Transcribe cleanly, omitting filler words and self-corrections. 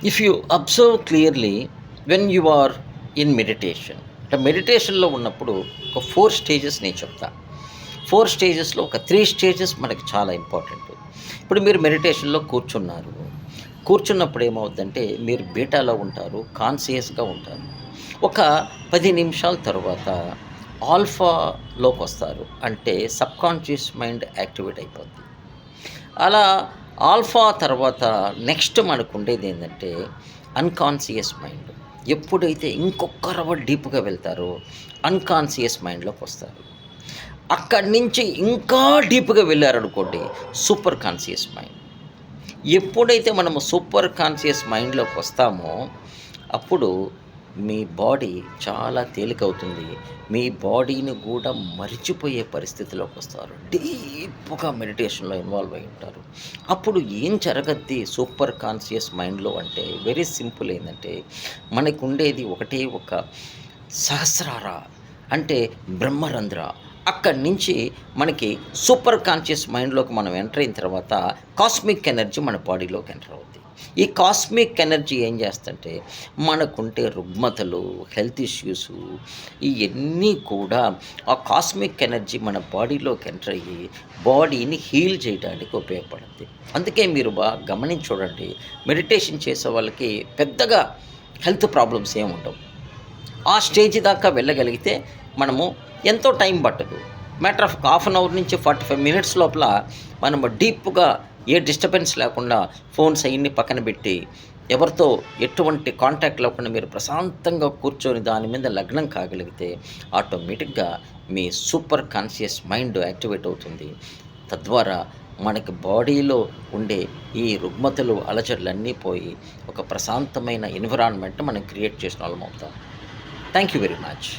If you observe clearly when you are in meditation, అంటే మెడిటేషన్లో ఉన్నప్పుడు ఒక 4 స్టేజెస్ నేను చెప్తా. 4 స్టేజెస్లో ఒక 3 స్టేజెస్ మనకి చాలా ఇంపార్టెంట్. ఇప్పుడు మీరు మెడిటేషన్లో కూర్చున్నారు. కూర్చున్నప్పుడు ఏమవుద్దంటే మీరు బీటాలో ఉంటారు, కాన్షియస్గా ఉంటారు. ఒక 10 నిమిషాల తర్వాత ఆల్ఫాలోకి వస్తారు, అంటే సబ్కాన్షియస్ మైండ్ యాక్టివేట్ అయిపోద్ది. అలా ఆల్ఫా తర్వాత నెక్స్ట్ మనకు ఉండేది ఏంటంటే అన్కాన్షియస్ మైండ్. ఎప్పుడైతే ఇంకొక రవ్వ డీప్గా వెళ్తారో అన్కాన్షియస్ మైండ్లోకి వస్తారు. అక్కడి నుంచి ఇంకా డీప్గా వెళ్ళారనుకోండి సూపర్ కాన్షియస్ మైండ్. ఎప్పుడైతే మనము సూపర్ కాన్షియస్ మైండ్లోకి వస్తామో అప్పుడు మీ బాడీ చాలా తేలికవుతుంది. మీ బాడీని కూడా మరిచిపోయే పరిస్థితిలోకి వస్తారు. డీప్‌గా మెడిటేషన్‌లో ఇన్వాల్వ్ అయ్యి ఉంటారు. అప్పుడు ఏం జరగద్ది సూపర్ కాన్షియస్ మైండ్‌లో అంటే వెరీ సింపుల్ ఏందంటే మనకుండేది ఒకటే ఒక సహస్రార, అంటే బ్రహ్మరంధ్ర. అక్కడి నుంచి మనకి సూపర్ కాన్షియస్ మైండ్‌లోకి మనం ఎంటర్ అయిన తర్వాత కాస్మిక్ ఎనర్జీ మన బాడీలోకి ఎంటర్ అవుద్ది. ఈ కాస్మిక్ ఎనర్జీ ఏం చేస్తంటే మనకుంటే రుగ్మతలు, హెల్త్ ఇష్యూసు ఇయన్నీ కూడా ఆ కాస్మిక్ ఎనర్జీ మన బాడీలోకి ఎంటర్ అయ్యి బాడీని హీల్ చేయడానికి ఉపయోగపడుద్ది. అందుకే మీరు గమనించి చూడండి, మెడిటేషన్ చేసే వాళ్ళకి పెద్దగా హెల్త్ ప్రాబ్లమ్స్ ఏమి ఉండవు. ఆ స్టేజ్ దాకా వెళ్ళగలిగితే మనము ఎంతో టైం పట్టదు. Matter of half an hour నుంచి 45 మినిట్స్ లోపల మనము డీప్‌గా ఏ డిస్టర్బెన్స్ లేకుండా ఫోన్స్ అయన్నీ పక్కన పెట్టి, ఎవరితో ఎటువంటి కాంటాక్ట్ లేకుండా మీరు ప్రశాంతంగా కూర్చొని దాని మీద లగ్నం కాగలిగితే ఆటోమేటిక్‌గా మీ సూపర్ కాన్షియస్ మైండ్ యాక్టివేట్ అవుతుంది. తద్వారా మనకి బాడీలో ఉండే ఈ రుగ్మతలు, అలజడులన్నీ పోయి ఒక ప్రశాంతమైన ఎన్విరాన్మెంట్ మనం క్రియేట్ చేసిన వాళ్ళం అవుతాం. Thank you very much.